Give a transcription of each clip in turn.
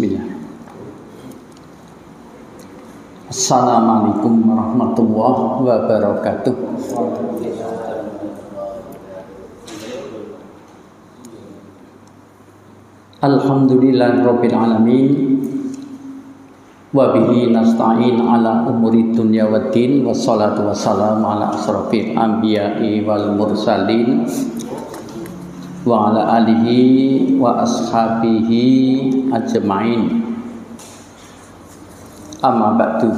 Bismillah. Assalamualaikum warahmatullahi wabarakatuh. Alhamdulillahirabbil alamin. Wa bihi nasta'in ala umuri dunya waddin, wassalatu wassalamu ala asrofil anbiya'i wal mursalin wa ala alihi wa ashabihi ajma'in. Amma ba'du.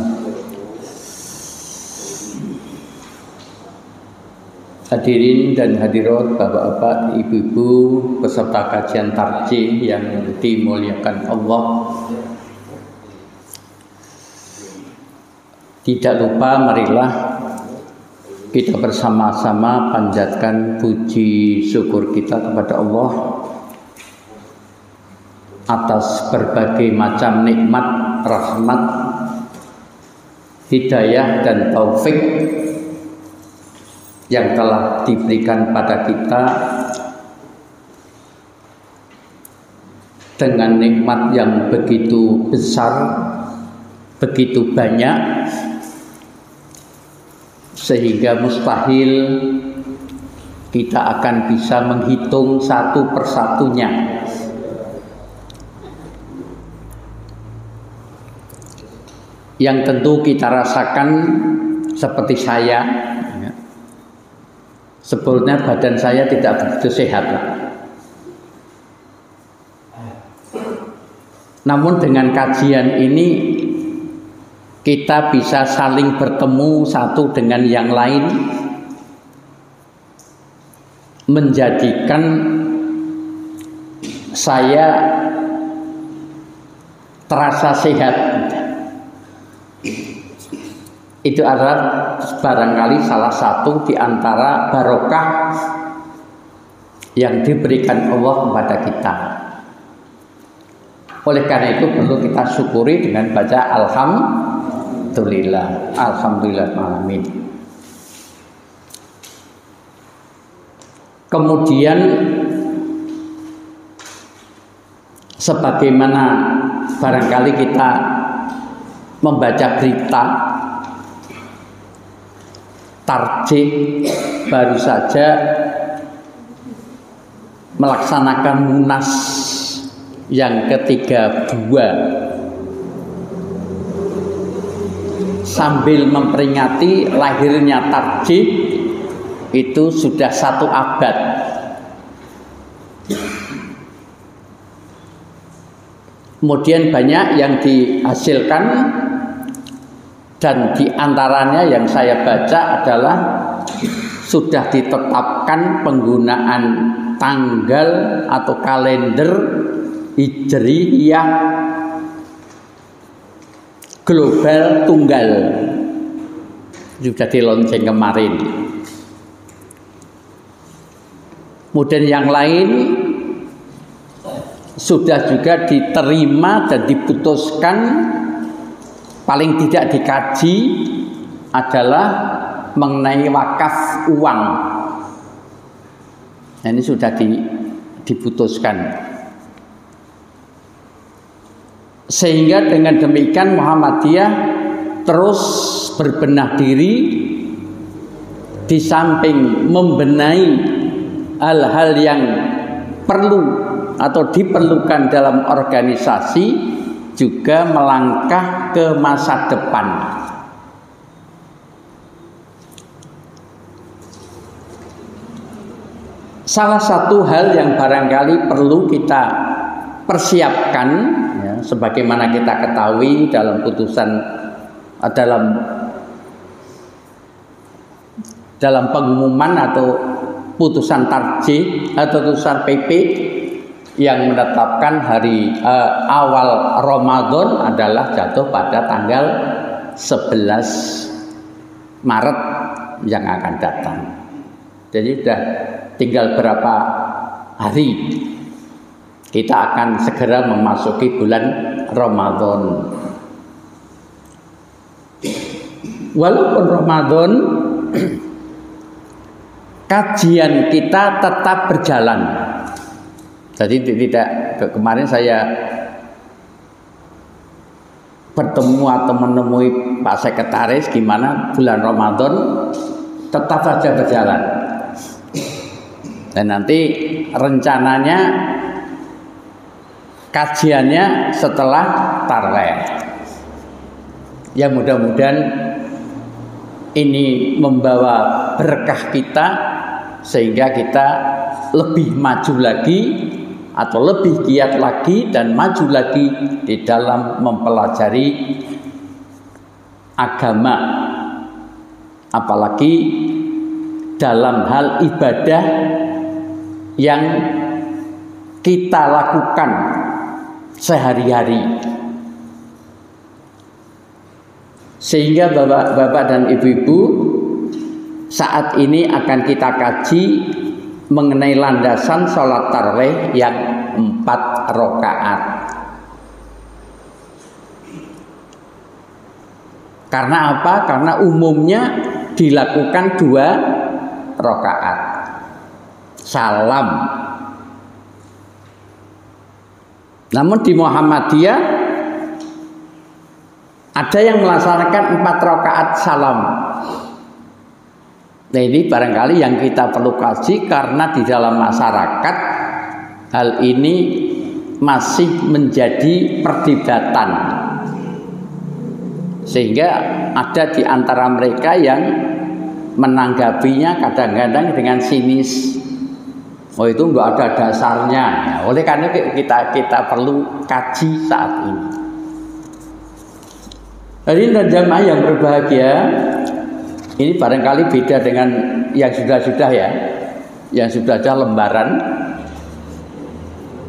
Hadirin dan hadirat, bapak-bapak, ibu-ibu, peserta kajian tarjih yang dimuliakan Allah. Tidak lupa marilah kita bersama-sama panjatkan puji syukur kita kepada Allah atas berbagai macam nikmat, rahmat, hidayah dan taufik yang telah diberikan pada kita dengan nikmat yang begitu besar, begitu banyak, sehingga mustahil kita akan bisa menghitung satu persatunya. Yang tentu kita rasakan seperti saya, sebetulnya badan saya tidak begitu sehat, namun dengan kajian ini kita bisa saling bertemu satu dengan yang lain, menjadikan saya terasa sehat. Itu adalah barangkali salah satu di antara barokah yang diberikan Allah kepada kita. Oleh karena itu perlu kita syukuri dengan baca alhamdulillah, alhamdulillahirrahmanirrahim. Kemudian sebagaimana barangkali kita membaca berita tarjih baru saja melaksanakan munas yang ke-32 sambil memperingati lahirnya tarjih itu sudah 1 abad. Kemudian banyak yang dihasilkan, dan diantaranya yang saya baca adalah sudah ditetapkan penggunaan tanggal atau kalender Hijriyah global tunggal, sudah di launching kemarin. Kemudian yang lain sudah juga diterima dan diputuskan, paling tidak dikaji, adalah mengenai wakaf uang. Nah, ini sudah diputuskan. Sehingga dengan demikian Muhammadiyah terus berbenah diri, di samping membenahi hal-hal yang perlu atau diperlukan dalam organisasi, juga melangkah ke masa depan. Salah satu hal yang barangkali perlu kita persiapkan, ya, sebagaimana kita ketahui dalam putusan, dalam pengumuman atau putusan tarjih atau putusan PP yang menetapkan hari awal Ramadan adalah jatuh pada tanggal 11 Maret yang akan datang. Jadi sudah tinggal berapa hari kita akan segera memasuki bulan Ramadan. Walaupun Ramadan, kajian kita tetap berjalan. Jadi tidak, kemarin saya bertemu atau menemui Pak Sekretaris gimana bulan Ramadan tetap saja berjalan. Dan nanti rencananya kajiannya setelah Tarwih. Ya mudah-mudahan ini membawa berkah kita sehingga kita lebih maju lagi atau lebih giat lagi dan maju lagi di dalam mempelajari agama, apalagi dalam hal ibadah yang kita lakukan sehari-hari. Sehingga bapak-bapak dan ibu-ibu, saat ini akan kita kaji mengenai landasan sholat tarawih yang 4 rakaat. Karena apa? Karena umumnya dilakukan 2 rakaat. Salam. Namun di Muhammadiyah ada yang melaksanakan 4 rakaat salam. Nah ini barangkali yang kita perlu kaji karena di dalam masyarakat hal ini masih menjadi perdebatan. Sehingga ada di antara mereka yang menanggapinya kadang-kadang dengan sinis. Oh itu enggak ada dasarnya. Oleh karena kita perlu kaji saat ini. Hadirin dan jamaah yang berbahagia, ini barangkali beda dengan yang sudah-sudah ya, yang sudah ada lembaran.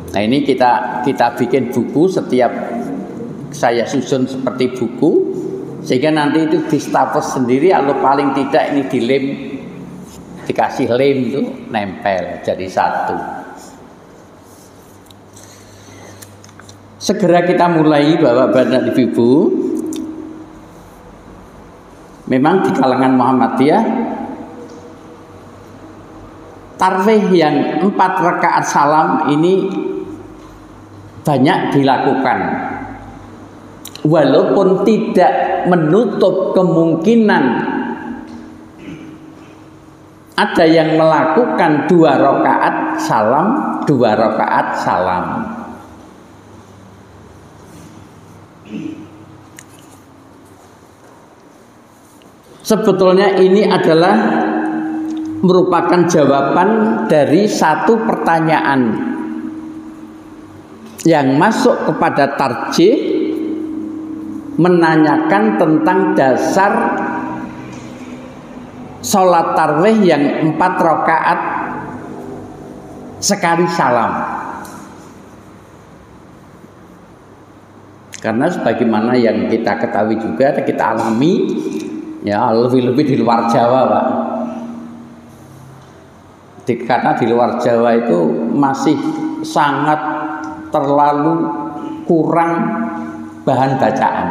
Nah ini kita bikin buku, setiap saya susun seperti buku, sehingga nanti itu distaples sendiri, atau paling tidak ini dilem, dikasih lem itu nempel jadi satu. Segera kita mulai bapak-bapak dan ibu-ibu. Memang di kalangan Muhammadiyah tarawih yang 4 rakaat salam ini banyak dilakukan, walaupun tidak menutup kemungkinan ada yang melakukan 2 rakaat salam, 2 rakaat salam. Sebetulnya ini adalah merupakan jawaban dari satu pertanyaan yang masuk kepada tarjih, menanyakan tentang dasar sholat tarawih yang 4 rakaat sekali salam. Karena sebagaimana yang kita ketahui juga, kita alami, ya lebih-lebih di luar Jawa, Pak. Karena di luar Jawa itu masih sangat terlalu kurang bahan bacaan.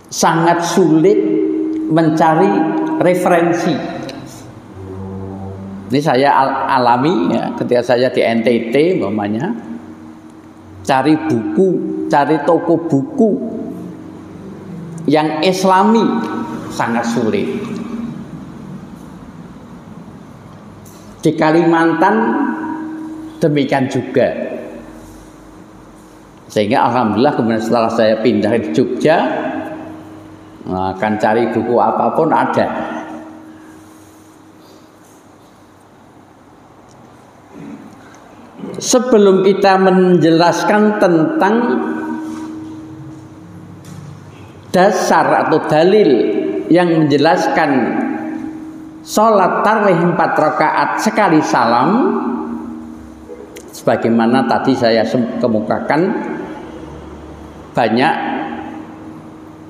Sangat sulit mencari referensi. Ini saya alami ya, ketika saya di NTT umpamanya, cari buku, cari toko buku yang Islami sangat sulit. Di Kalimantan demikian juga. Sehingga alhamdulillah kemudian setelah saya pindah di Jogja, akan cari buku apapun ada. Sebelum kita menjelaskan tentang dasar atau dalil yang menjelaskan sholat tarawih 4 rakaat sekali salam, sebagaimana tadi saya kemukakan, banyak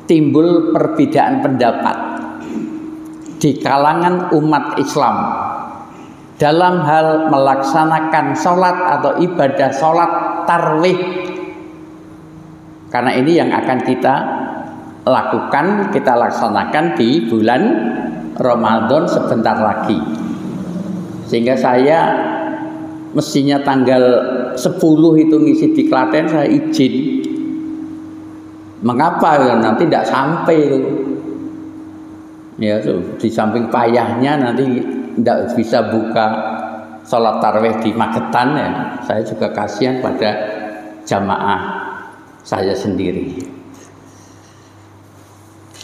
timbul perbedaan pendapat di kalangan umat Islam dalam hal melaksanakan sholat atau ibadah sholat tarawih. Karena ini yang akan kita lakukan, kita laksanakan di bulan Ramadan sebentar lagi. Sehingga saya mestinya tanggal 10 itu ngisi di Klaten, saya izin Mengapa ya nanti tidak sampai itu? Ya, di samping payahnya nanti tidak bisa buka sholat tarawih di Magetan ya. Saya juga kasihan pada jamaah saya sendiri.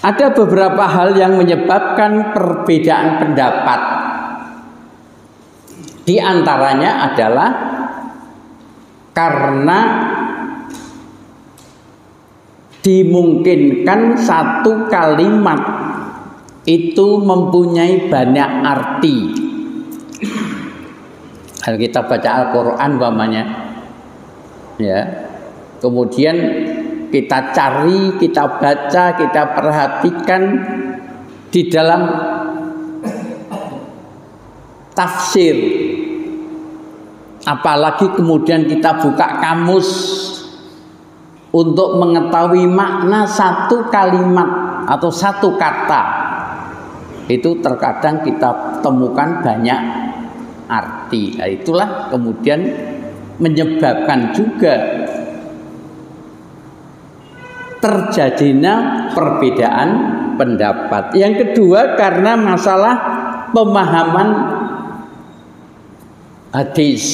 Ada beberapa hal yang menyebabkan perbedaan pendapat. Di antaranya adalah karena dimungkinkan satu kalimat itu mempunyai banyak arti. Kalau kita baca Al-Quran umpamanya, ya, kemudian kita cari, kita baca, kita perhatikan di dalam tafsir, apalagi kemudian kita buka kamus untuk mengetahui makna satu kalimat atau satu kata, itu terkadang kita temukan banyak arti. Nah, itulah kemudian menyebabkan juga terjadinya perbedaan pendapat. Yang kedua karena masalah pemahaman hadis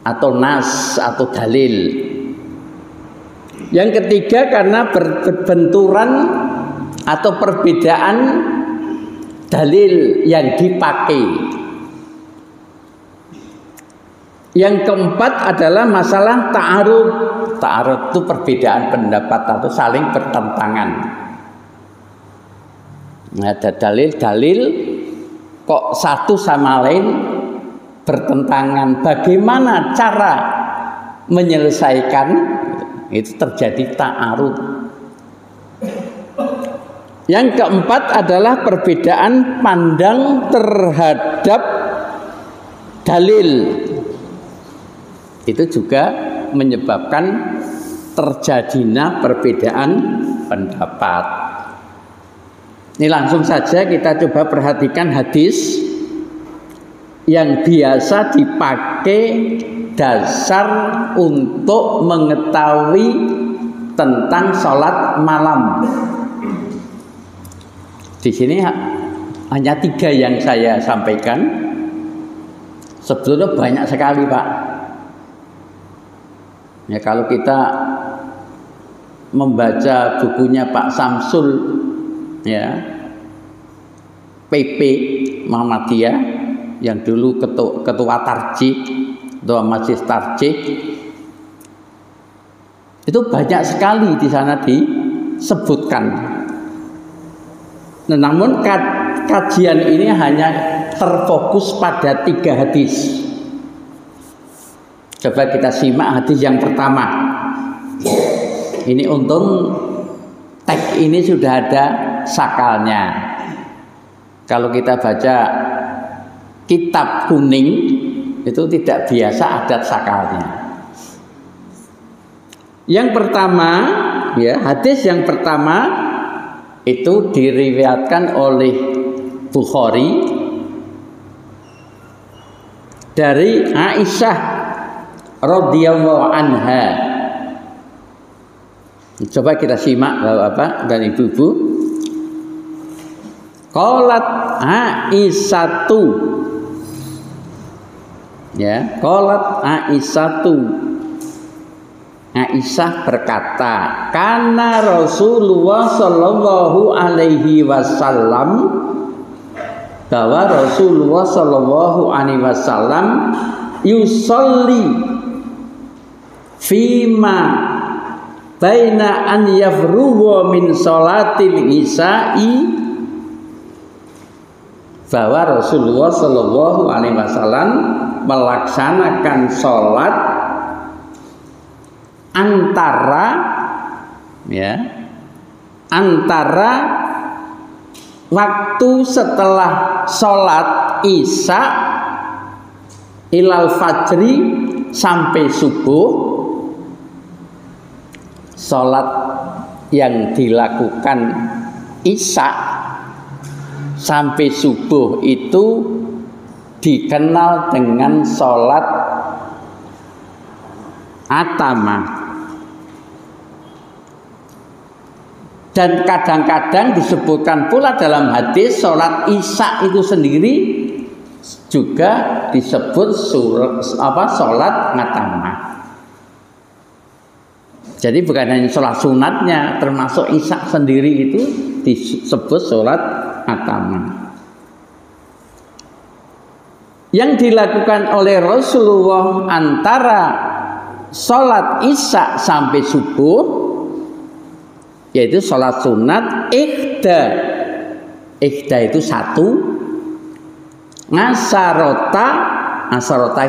atau nas atau dalil. Yang ketiga karena berbenturan atau perbedaan dalil yang dipakai. Yang keempat adalah masalah ta'arud. Ta'arud itu perbedaan pendapat atau saling bertentangan. Ada dalil-dalil kok satu sama lain bertentangan. Bagaimana cara menyelesaikan? Itu terjadi ta'arud. Yang keempat adalah perbedaan pandang terhadap dalil. Itu juga menyebabkan terjadinya perbedaan pendapat. Ini langsung saja kita coba perhatikan hadis yang biasa dipakai dasar untuk mengetahui tentang sholat malam. Di sini hanya 3 yang saya sampaikan. Sebetulnya banyak sekali, Pak. Ya, kalau kita membaca bukunya Pak Samsul, ya, PP Muhammadiyah yang dulu ketua Tarjih, ketua Majelis Tarjih, itu banyak sekali di sana disebutkan. Nah, namun kajian ini hanya terfokus pada 3 hadis. Coba kita simak hadis yang pertama. Ini untung teks ini sudah ada sakalnya. Kalau kita baca kitab kuning itu tidak biasa ada sakalnya. Yang pertama, ya, hadis yang pertama itu diriwayatkan oleh Bukhari dari Aisyah radhiyallahu anha. Coba kita simak Bapak dan Ibu-ibu. Qalat Aisyatu, ya, qalat Aisyatu. Aisyah berkata, karena Rasulullah Shallallahu Alaihi Wasallam, bahwa Rasulullah Shallallahu Alaihi Wasallam yusolli fima baina an yafruwa min sholatil isya'i, bahwa Rasulullah Shallallahu Alaihi Wasallam melaksanakan sholat antara, ya, antara waktu setelah sholat isya ilal fajri sampai subuh. Sholat yang dilakukan isya sampai subuh itu dikenal dengan sholat atama. Dan kadang-kadang disebutkan pula dalam hadis sholat isya itu sendiri juga disebut sholat ngatamah. Jadi bukan hanya sholat sunatnya, termasuk isya sendiri itu disebut sholat ngatamah. Yang dilakukan oleh Rasulullah antara sholat isya sampai subuh, yaitu sholat sunat ikhda itu 1, ngasarota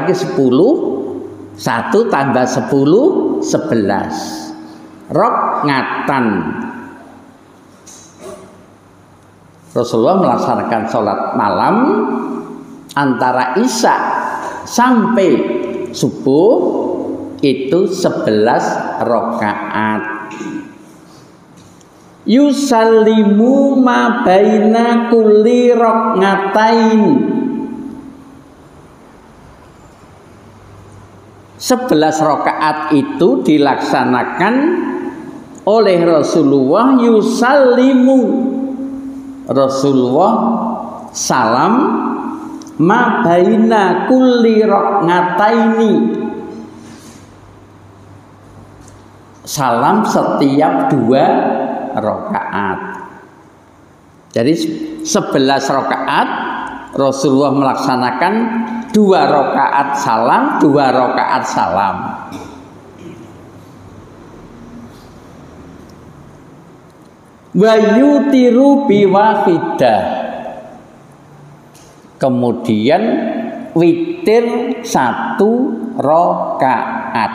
itu 10, 1 tambah 10 11 rokngatan. Rasulullah melaksanakan sholat malam antara isya sampai subuh itu 11 rakaat. Yusallimu ma baina kulli raqatain. 11 rakaat itu dilaksanakan oleh Rasulullah. Yusallimu, Rasulullah salam ma baina kulli raqataini, salam setiap 2 rakaat. Jadi 11 rakaat Rasulullah melaksanakan 2 rakaat salam, 2 rakaat salam. Wa yutiru biwahidah. Kemudian witir 1 rakaat.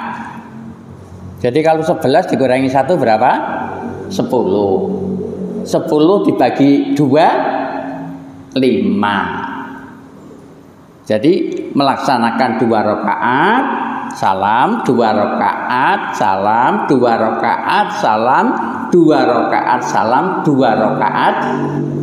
Jadi kalau 11 dikurangi 1 berapa? 10. 10 dibagi 2 5. Jadi melaksanakan 2 rakaat salam, 2 rakaat salam, 2 rakaat salam, 2 rakaat salam, 2 rakaat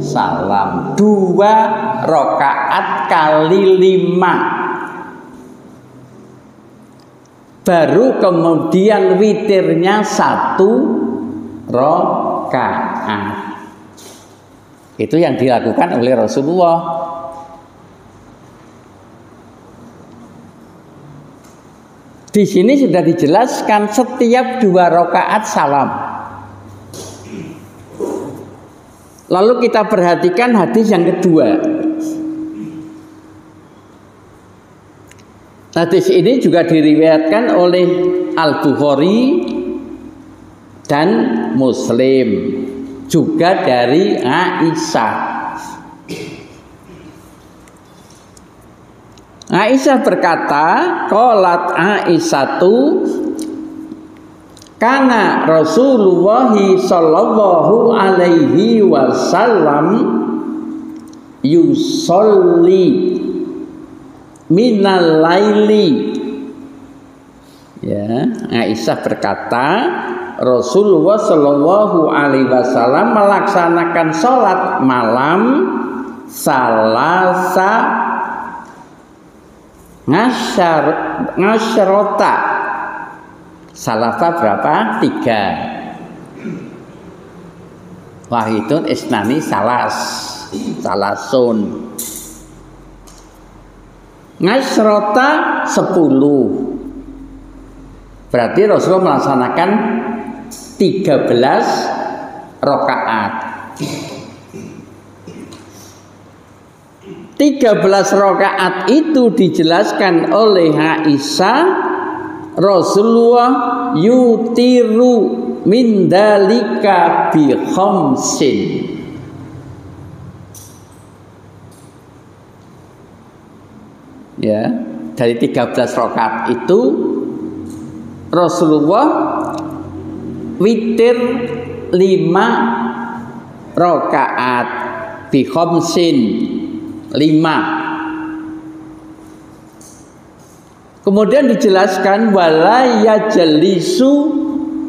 salam, 2 rakaat kali 5. Baru kemudian witirnya 1 rakaat. Itu yang dilakukan oleh Rasulullah. Di sini sudah dijelaskan setiap 2 rakaat salam. Lalu kita perhatikan hadis yang kedua. Hadis ini juga diriwayatkan oleh Al-Bukhari dan Muslim, juga dari Aisyah. Aisyah berkata, qalat Aisyatu, kana Rasulullah sallallahu alaihi wasallam yusolli minal laili. Ya, Aisyah berkata, Rasulullah sallallahu alaihi wasallam melaksanakan sholat malam salasa ngasyarota. Salasa berapa? 3. Wahidun isnani salasun. Ngasyarota 10. Berarti Rasulullah melaksanakan 13 rakaat. 13 rakaat itu dijelaskan oleh Aisyah, Rasulullah yutiru min dalika bi khamsin. Ya, dari 13 rakaat itu Rasulullah witir 5 rakaat bi khamsin, 5. Kemudian dijelaskan wala yajlisu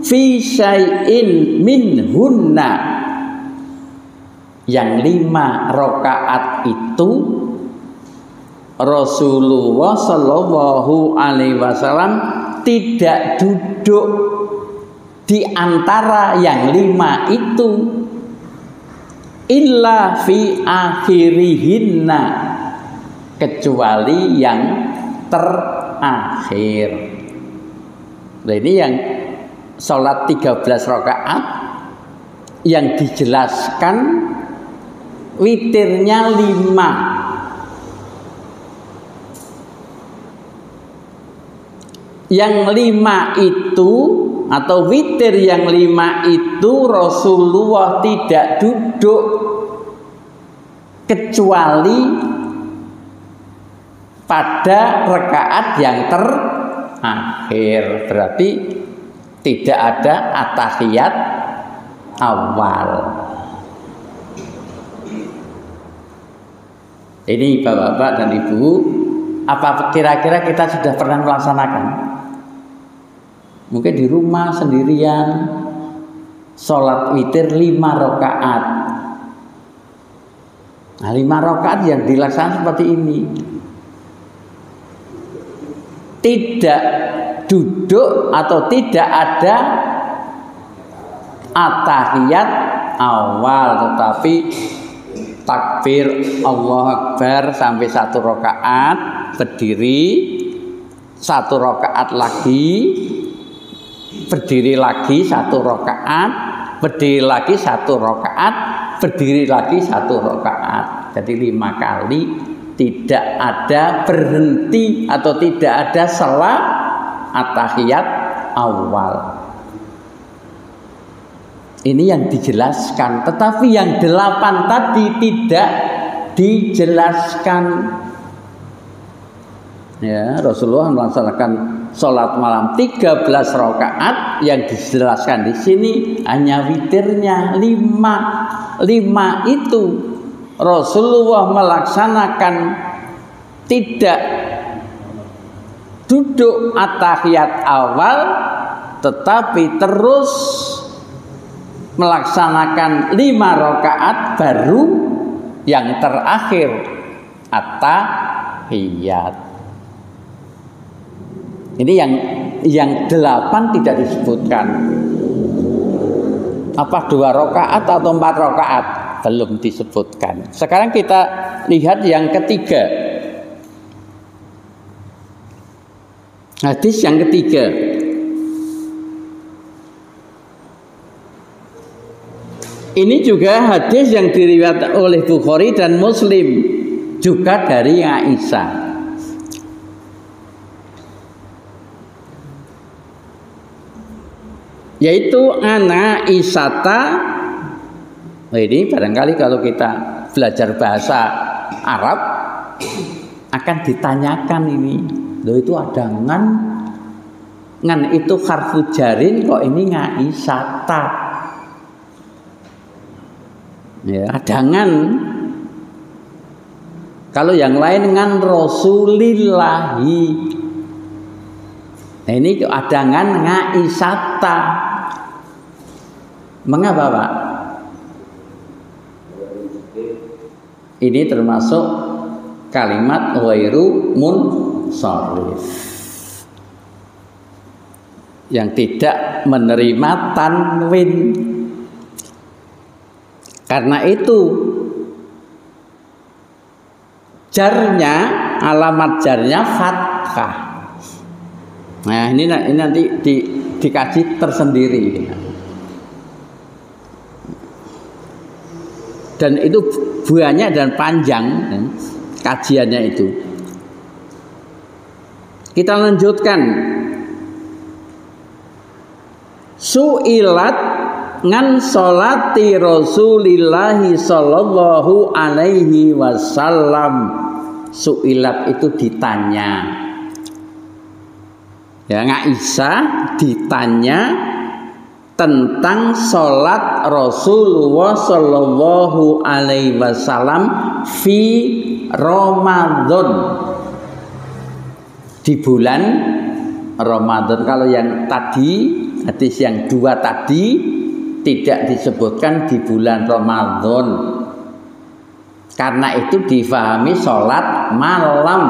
fi syai'in minhunna. Yang 5 rakaat itu Rasulullah sallallahu alaihi wasallam tidak duduk di antara yang 5 itu illa fi akhirihinna, kecuali yang terakhir. Nah, ini yang sholat 13 rakaat yang dijelaskan witirnya 5. Yang 5 itu atau witir yang 5 itu Rasulullah tidak duduk kecuali pada rakaat yang terakhir. Berarti tidak ada at-tahiyat awal. Ini Bapak-bapak dan Ibu, apa kira-kira kita sudah pernah melaksanakan? Mungkin di rumah sendirian sholat witir 5 rakaat. Nah, 5 rakaat yang dilaksanakan seperti ini. Tidak duduk atau tidak ada at-tahiyat awal, tetapi takbir Allahu Akbar sampai 1 rakaat, berdiri 1 rakaat lagi, berdiri lagi 1 rakaat, berdiri lagi 1 rakaat, berdiri lagi 1 rakaat. Jadi 5 kali, tidak ada berhenti atau tidak ada salah at-tahiyat awal. Ini yang dijelaskan, tetapi yang 8 tadi tidak dijelaskan. Ya, Rasulullah melaksanakan sholat malam 13 rakaat, yang dijelaskan di sini hanya witirnya 5. 5 itu Rasulullah melaksanakan tidak duduk at-tahiyat awal, tetapi terus melaksanakan 5 rakaat baru yang terakhir at-tahiyat. Ini yang 8 tidak disebutkan. Apa 2 rakaat atau 4 rakaat? Belum disebutkan. Sekarang kita lihat yang ketiga. Hadis yang ketiga. Ini juga hadis yang diriwayatkan oleh Bukhari dan Muslim, juga dari Aisyah. Yaitu ana Isata. Ini barangkali kalau kita belajar bahasa Arab akan ditanyakan ini. Loh, itu ada ngan itu harfu jarin, kok ini Isata? Ya, ada ngan. Kalau yang lain ngan Rasulillahi. Nah, ini ada ngan Isata. Mengapa, Pak? Ini termasuk kalimat ghairu munsharif, yang tidak menerima tanwin. Karena itu jarnya, alamat jarnya fathah. Nah, ini nanti dikaji tersendiri. Dan itu banyak dan panjang kajiannya itu. Kita lanjutkan. Su'ilat ngan sholati Rasulillahi sallallahu alaihi wasallam. Su'ilat itu ditanya. Ya, Aisyah ditanya tentang sholat Rasulullah sallallahu alaihi wasallam fi Ramadan, di bulan Ramadan. Kalau yang tadi, hadis yang 2 tadi tidak disebutkan di bulan Ramadan, karena itu difahami sholat malam.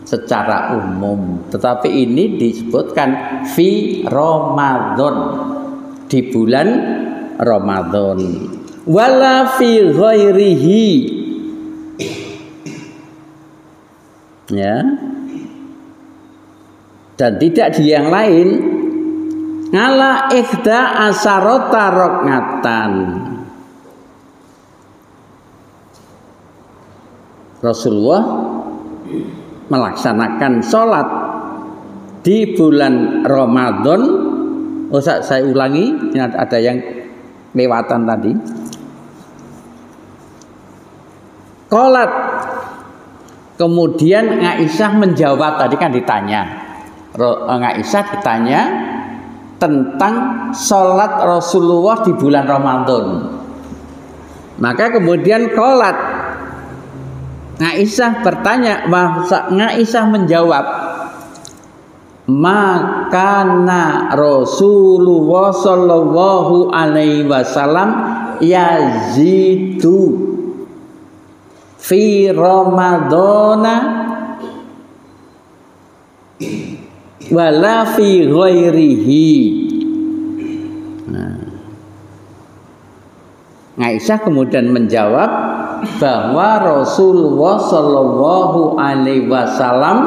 secara umum. Tetapi ini disebutkan fi Ramadan, di bulan Ramadan. Wala fi ghairihi, ya, dan tidak di yang lain. Ngala ikhda asarota rokatan, Rasulullah melaksanakan sholat di bulan Ramadan. Oh, saya ulangi, ada yang lewatan tadi. Qolat, kemudian Aisyah menjawab, tadi kan ditanya, Aisyah ditanya tentang sholat Rasulullah di bulan Ramadan. Maka kemudian qolat, Aisyah bertanya, Aisyah menjawab, makana Rasulullah sallallahu alaihi wasallam yazidu fi Ramadana wala fi ghairihi. Aisyah kemudian menjawab bahwa Rasulullah Shallallahu Alaihi Wasallam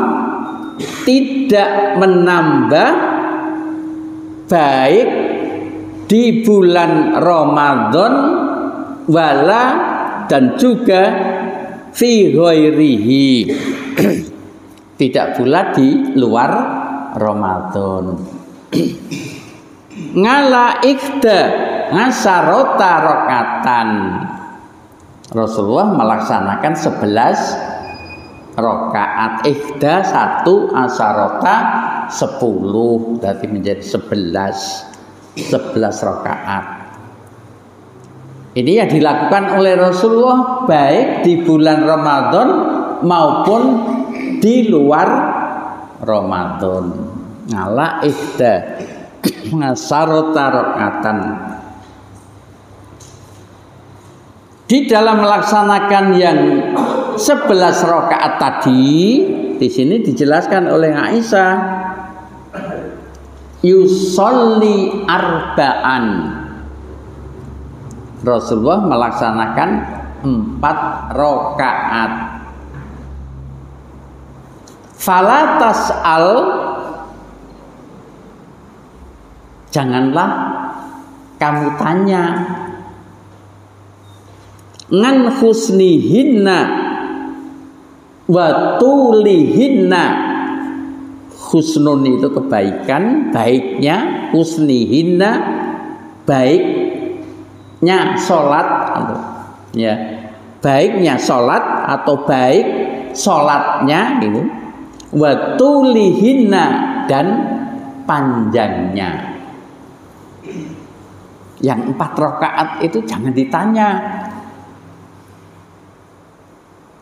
tidak menambah baik di bulan Ramadan wala dan juga fi ghairihi, tidak pula di luar Ramadan. Ngala ikhda ngasarota rokatan, Rasulullah melaksanakan 11 rakaat. Ikhda 1 asarota 10, berarti menjadi 11 rakaat. Ini yang dilakukan oleh Rasulullah baik di bulan Ramadan maupun di luar Ramadan. Ngala ikhda ngasarota rakaatan. Di dalam melaksanakan yang 11 rakaat tadi, di sini dijelaskan oleh Aisyah, yusolli arba'an. Rasulullah melaksanakan 4 rakaat. Fala tas'al, janganlah kamu tanya, ngan husnihinna wa tulihinna. Husnun itu kebaikan, baiknya, husnihinna baiknya sholat, ya, baiknya sholat atau baik sholatnya itu, wa tulihinna dan panjangnya. Yang 4 rakaat itu jangan ditanya.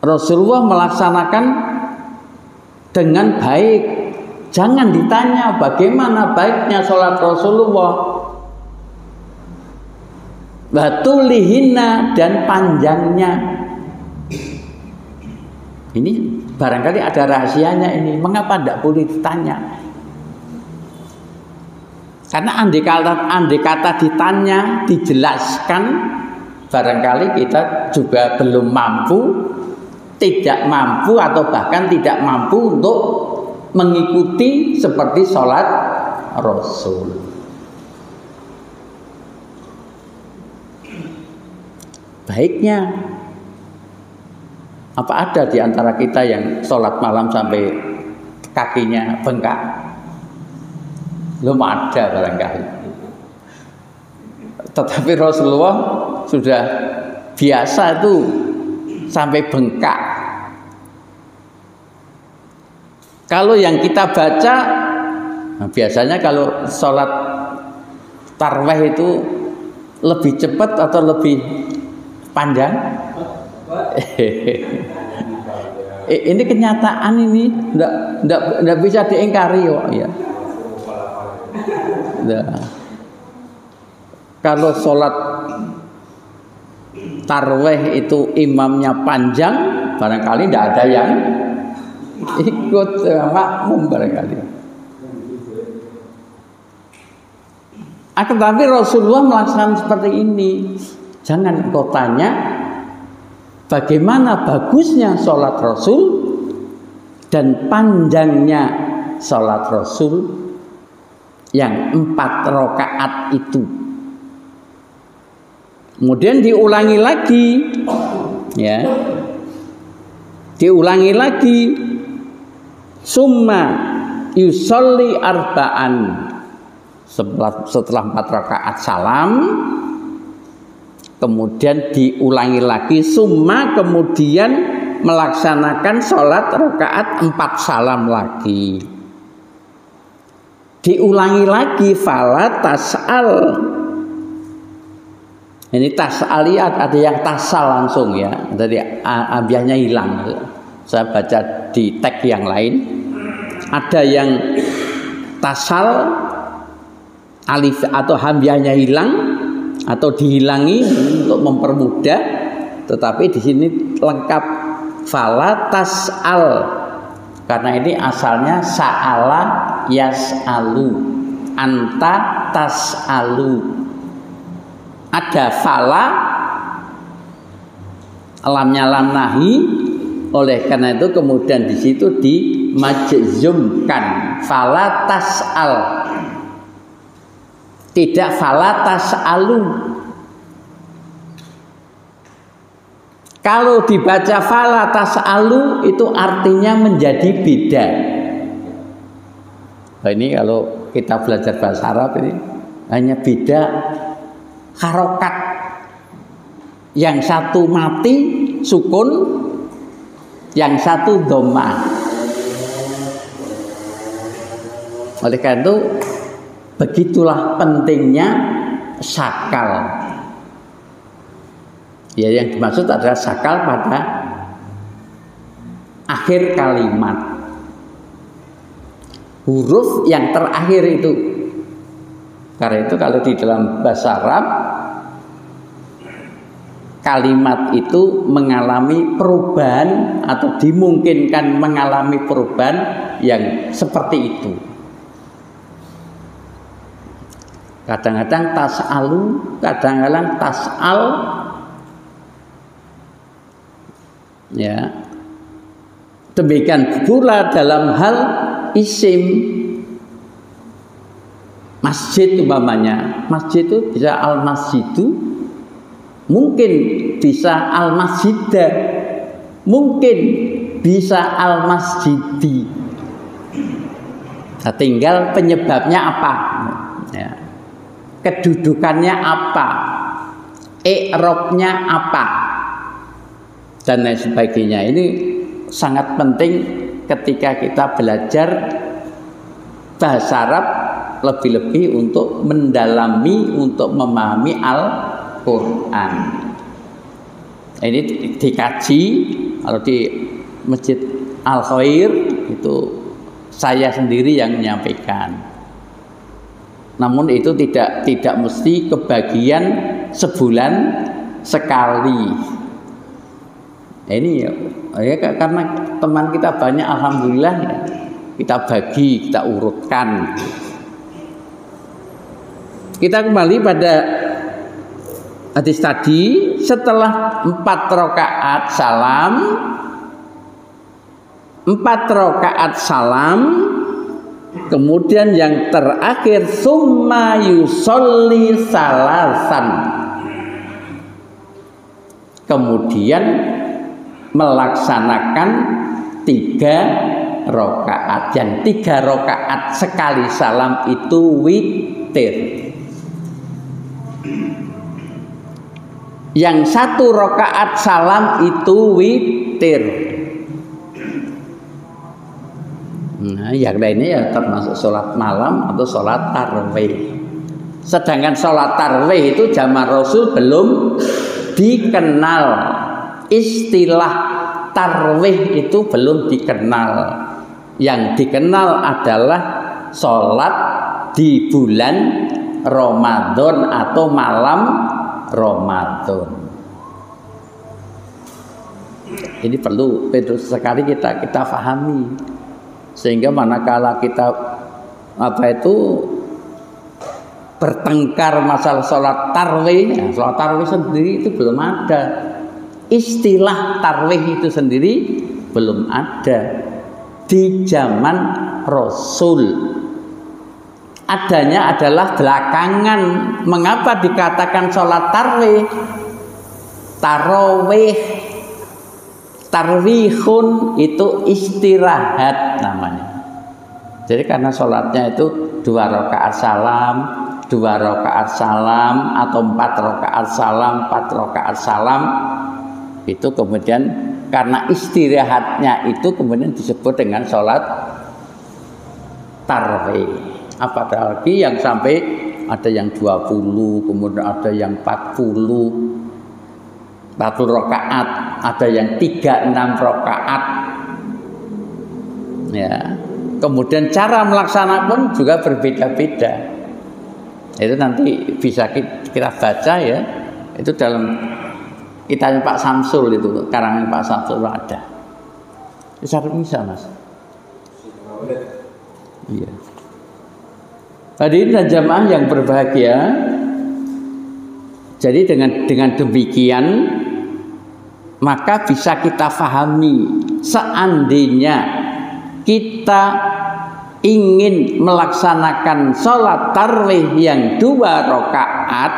Rasulullah melaksanakan dengan baik. Jangan ditanya bagaimana baiknya sholat Rasulullah. Batulihinna dan panjangnya. Ini barangkali ada rahasianya ini. Mengapa tidak boleh ditanya? Karena andai kata ditanya, dijelaskan, barangkali kita juga belum mampu, tidak mampu atau bahkan tidak mampu untuk mengikuti seperti sholat Rasul. Baiknya, apa ada di antara kita yang sholat malam sampai kakinya bengkak? Belum ada barangkali. Tetapi Rasulullah sudah biasa itu sampai bengkak. Kalau yang kita baca, nah biasanya kalau sholat tarawih itu lebih cepat atau lebih panjang? Ini kenyataan ini, enggak bisa diingkari kok ya. Nah, kalau sholat tarawih itu imamnya panjang, barangkali tidak ada yang ikut makmum barangkali. Akan tapi Rasulullah melaksanakan seperti ini. Jangan engkau tanya bagaimana bagusnya sholat Rasul dan panjangnya sholat Rasul yang 4 rakaat itu. Kemudian diulangi lagi, ya, diulangi lagi. Summa yusolli arba'an, setelah 4 rakaat salam, kemudian diulangi lagi. Summa kemudian melaksanakan sholat rakaat 4 salam lagi. Diulangi lagi, fala tas'al. Ini tas'ali ada yang tasal langsung ya. Jadi abiahnya hilang. Saya baca di teks yang lain. Ada yang tasal, alif atau hamzahnya hilang atau dihilangi untuk mempermudah. Tetapi di sini lengkap fala tas'al. Karena ini asalnya sa'ala yas'alu, anta tas'alu. Ada fala, lamnya lam nahi, oleh karena itu kemudian di situ dimajzumkan fala tas'al, tidak fala tas'alu. Kalau dibaca fala tas'alu itu artinya menjadi beda. Nah, ini kalau kita belajar bahasa Arab ini hanya beda harokat, yang satu mati sukun, yang satu dhamma. Oleh karena itu begitulah pentingnya sakal. Ya, yang dimaksud adalah sakal pada akhir kalimat, huruf yang terakhir itu. Karena itu kalau di dalam bahasa Arab kalimat itu mengalami perubahan atau dimungkinkan mengalami perubahan yang seperti itu. Kadang-kadang tas'alu, kadang-kadang tas'al, ya. Demikian pula dalam hal isim. Masjid umpamanya, masjid itu bisa al-masjidu, mungkin bisa al-masjidah, mungkin bisa al-masjidi. Nah, tinggal penyebabnya apa, ya. Kedudukannya apa, i'rabnya apa, dan lain sebagainya. Ini sangat penting ketika kita belajar bahasa Arab, lebih-lebih untuk mendalami, untuk memahami Al-Quran. Ini dikaji. Kalau di Masjid Al-Khair itu saya sendiri yang menyampaikan. Namun itu tidak mesti kebagian sebulan sekali. Ini ya karena teman kita banyak, alhamdulillah kita bagi, kita urutkan. Kita kembali pada hadis tadi. Setelah 4 rakaat salam, 4 rakaat salam, kemudian yang terakhir summa yusolli salasan, kemudian melaksanakan 3 rakaat. Yang 3 rakaat sekali salam itu witir. Yang 1 rakaat salam itu witir. Nah, yang lainnya ya termasuk sholat malam atau sholat tarawih. Sedangkan sholat tarawih itu zaman Rasul belum dikenal. Istilah tarawih itu belum dikenal. Yang dikenal adalah sholat di bulan Ramadan atau malam Ramadan. Ini perlu sekali kita pahami, sehingga manakala kita bertengkar masalah sholat tarwih, ya, sholat tarwih sendiri itu belum ada, istilah tarwih itu sendiri belum ada di zaman Rasul. Adanya adalah belakangan. Mengapa dikatakan sholat tarwih? Tarawih, tarwihun itu istirahat namanya. Jadi karena sholatnya itu 2 rakaat salam, 2 rakaat salam, atau 4 rakaat salam, 4 rakaat salam, itu kemudian karena istirahatnya itu kemudian disebut dengan sholat tarwih. Apalagi yang sampai ada yang 20, kemudian ada yang 40 rakaat, ada yang 36 rakaat. Ya. Kemudian cara melaksanakan pun juga berbeda-beda. Itu nanti bisa kita baca ya. Itu dalam kitabnya Pak Samsul, itu karangan Pak Samsul ada. Bisa Mas. Iya. Hadirin dan jamaah yang berbahagia, jadi dengan demikian maka bisa kita pahami, seandainya kita ingin melaksanakan sholat tarwih yang 2 rakaat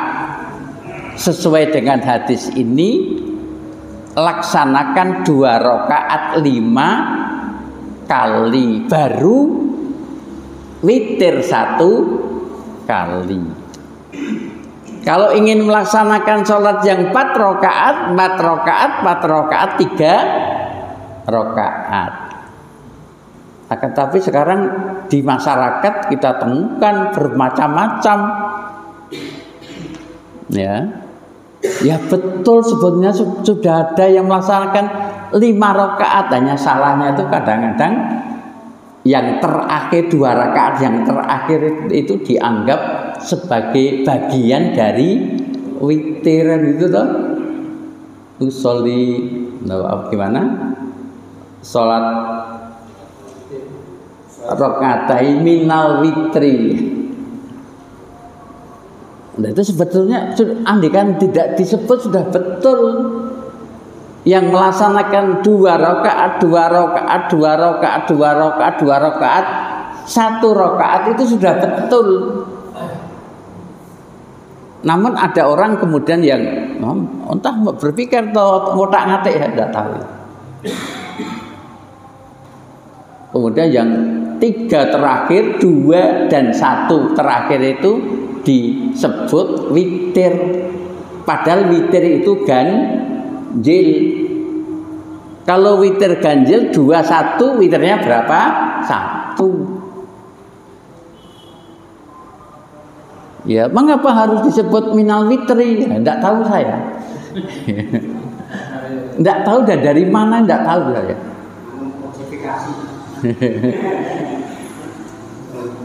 sesuai dengan hadis ini, laksanakan 2 rakaat 5 kali, baru witir 1 kali. Kalau ingin melaksanakan sholat yang 4 rakaat, 3 rakaat. Akan tapi sekarang di masyarakat kita temukan bermacam-macam. Ya betul, sebetulnya sudah ada yang melaksanakan 5 rakaat. Hanya salahnya itu kadang-kadang yang terakhir 2 rakaat yang terakhir itu dianggap sebagai bagian dari witiran itu toh. Usolli gimana? Sholat rakaatai minal witri. Nah, itu sebetulnya andikan tidak disebut sudah betul. Yang melaksanakan 2 rakaat, 2 rakaat, 2 rakaat, 2 rakaat, 2 rakaat, 1 rakaat itu sudah betul. Namun ada orang kemudian yang entah berpikir atau ngotak-ngatik, ya tidak tahu. Kemudian yang 3 terakhir, 2 dan 1 terakhir itu disebut witir. Padahal witir itu ganjil. Kalau witir ganjil 2 1, witirnya berapa? 1. Ya, mengapa harus disebut minal witri? Tidak tahu saya. Tidak tahu dari mana, tidak tahu saya.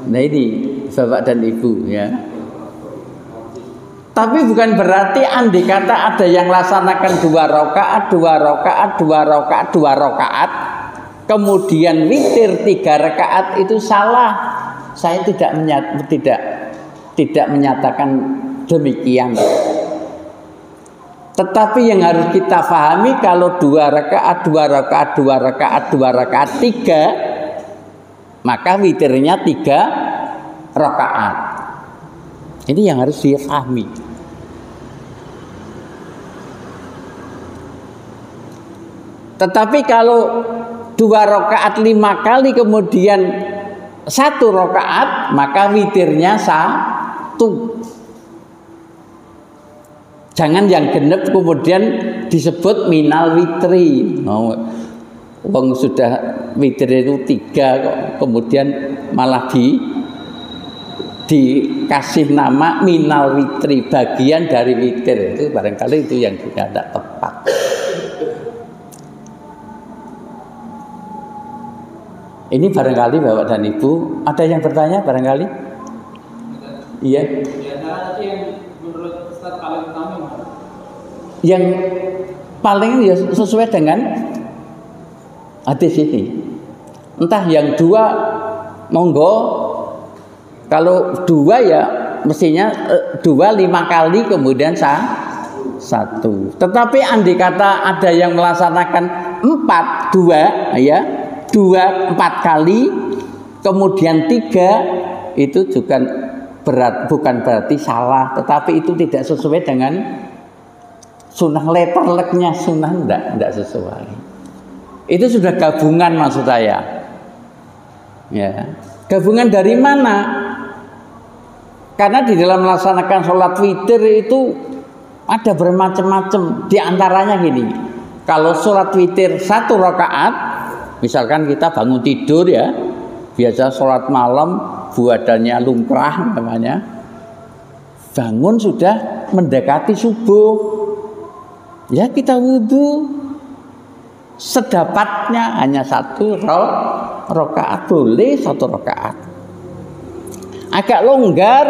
Nah ini Bapak dan Ibu ya. Tapi bukan berarti andai kata ada yang laksanakan 2 rakaat, 2 rakaat, 2 rakaat, 2 rakaat, kemudian witir 3 rakaat itu salah. Saya tidak menyatakan demikian. Tetapi yang harus kita pahami, kalau 2 rakaat, 2 rakaat, 2 rakaat, 2 rakaat, 3, maka witirnya 3 rakaat. Ini yang harus dipahami. Tetapi kalau 2 rakaat 5 kali kemudian 1 rakaat, maka witirnya 1. Jangan yang genep kemudian disebut minal witri. Wong sudah witir itu 3 kok kemudian malah dikasih nama minal witri, bagian dari witir. Itu barangkali itu yang juga tidak tepat. Ini barangkali Bapak dan Ibu ada yang bertanya barangkali? Iya. Yang paling ya sesuai dengan Hadis ini. Entah yang 2 monggo, kalau 2 ya mestinya 2 5 kali kemudian 1. Tetapi andai kata ada yang melaksanakan 4 2 ya, 2 4 kali kemudian 3, itu juga bukan berarti salah, tetapi itu tidak sesuai dengan sunnah. Letterleknya sunnah enggak sesuai. Itu sudah gabungan maksud saya. Ya, gabungan dari mana? Karena di dalam melaksanakan sholat witir itu ada bermacam-macam. Di antaranya gini, kalau sholat witir 1 rakaat, misalkan kita bangun tidur ya, biasa sholat malam badannya lumrah namanya, bangun sudah mendekati subuh, ya kita wudhu, sedapatnya hanya 1 rakaat, boleh 1 rakaat. Agak longgar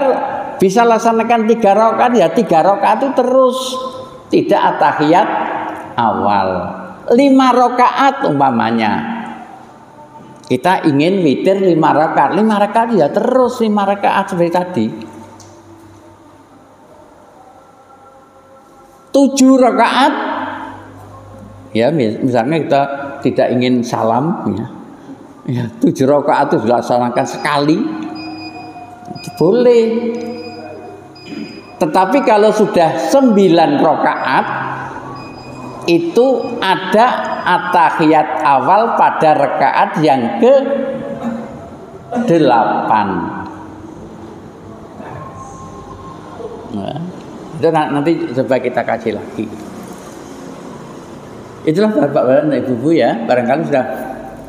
bisa laksanakan 3 rakaat, ya 3 rakaat itu terus, tidak at-tahiyat awal. 5 rakaat umpamanya kita ingin witir 5 rakaat, 5 rakaat ya terus 5 rakaat seperti tadi. 7 rakaat ya, misalnya kita tidak ingin salam ya 7 rakaat itu dilaksanakan sekali, boleh. Tetapi kalau sudah 9 rakaat itu ada at-tahiyat awal pada rakaat yang ke-8. Nah, itu nanti coba kita kaji lagi. Itulah Bapak-bapak dan Ibu-ibu ya, barangkali sudah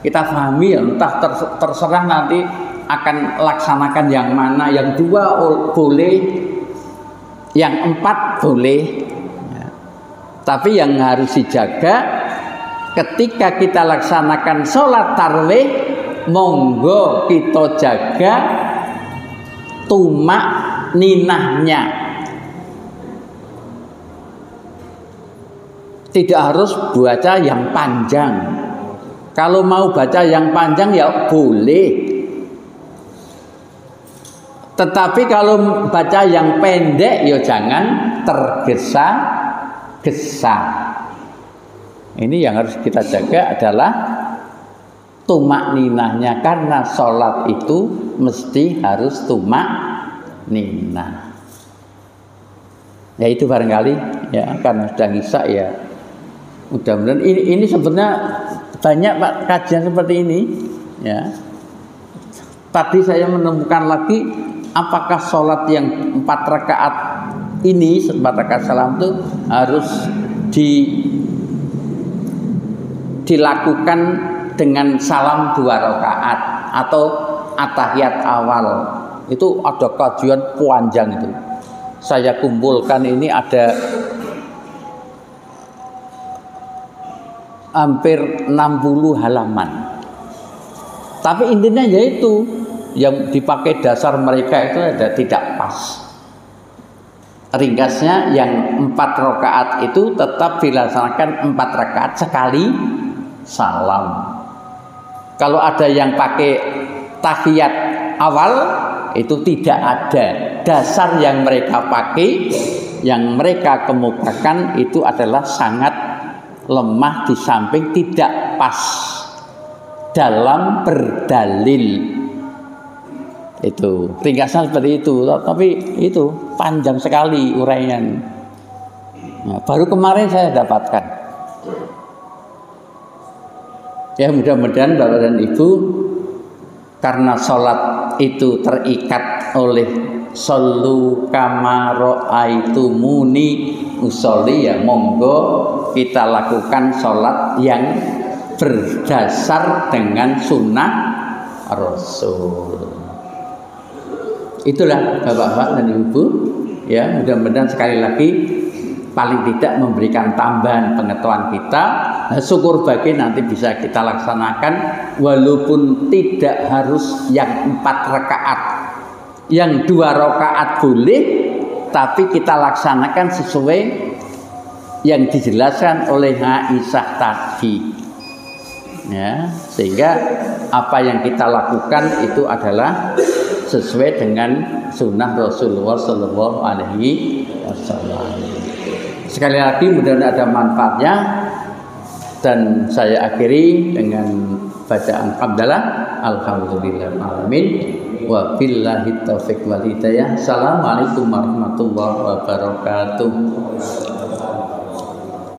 kita pahami ya. Entah terserah nanti akan laksanakan yang mana, yang 2 boleh, yang 4 boleh ya. Tapi yang harus dijaga ketika kita laksanakan sholat tarawih, monggo kita jaga tumak ninahnya. Tidak harus baca yang panjang. Kalau mau baca yang panjang ya boleh. Tetapi kalau baca yang pendek ya jangan tergesa-gesa. Ini yang harus kita jaga adalah tumak ninahnya, karena sholat itu mesti harus tumak ninah. Ya itu barangkali ya, karena sudah ngisa ya. Mudah-mudahan ini sebenarnya banyak Pak kajian seperti ini ya. Tadi saya menemukan lagi, apakah sholat yang 4 rakaat ini, 4 rakaat salam itu harus dilakukan dengan salam 2 rakaat atau at-tahiyat awal. Itu ada kajian panjang itu. Saya kumpulkan ini ada hampir 60 halaman. Tapi intinya yaitu yang dipakai dasar mereka itu ada tidak pas. Ringkasnya yang 4 rakaat itu tetap dilaksanakan 4 rakaat sekali salam. Kalau ada yang pakai tahiyat awal itu tidak ada. Dasar yang mereka pakai, yang mereka kemukakan itu adalah sangat lemah, di samping tidak pas dalam berdalil. Itu ringkasnya seperti itu, tapi itu panjang sekali uraian. Nah, baru kemarin saya dapatkan. Ya mudah-mudahan Bapak dan Ibu, karena sholat itu terikat oleh shollu kama ra'aitumuni usolli, ya monggo kita lakukan sholat yang berdasar dengan sunnah Rasul. Itulah Bapak-bapak dan Ibu ya, mudah-mudahan sekali lagi paling tidak memberikan tambahan pengetahuan kita. Nah, syukur bagi nanti bisa kita laksanakan, walaupun tidak harus yang 4 rakaat, yang 2 rakaat boleh, tapi kita laksanakan sesuai yang dijelaskan oleh Aisyah tadi. ya, sehingga apa yang kita lakukan itu adalah sesuai dengan sunnah Rasulullah Shallallahu Alaihi Wasallam. Sekali lagi mudah-mudahan ada manfaatnya, dan saya akhiri dengan bacaan hamdalah alhamdulillahirabbil wa billahi taufiq wal hidayah. Assalamualaikum warahmatullahi wabarakatuh.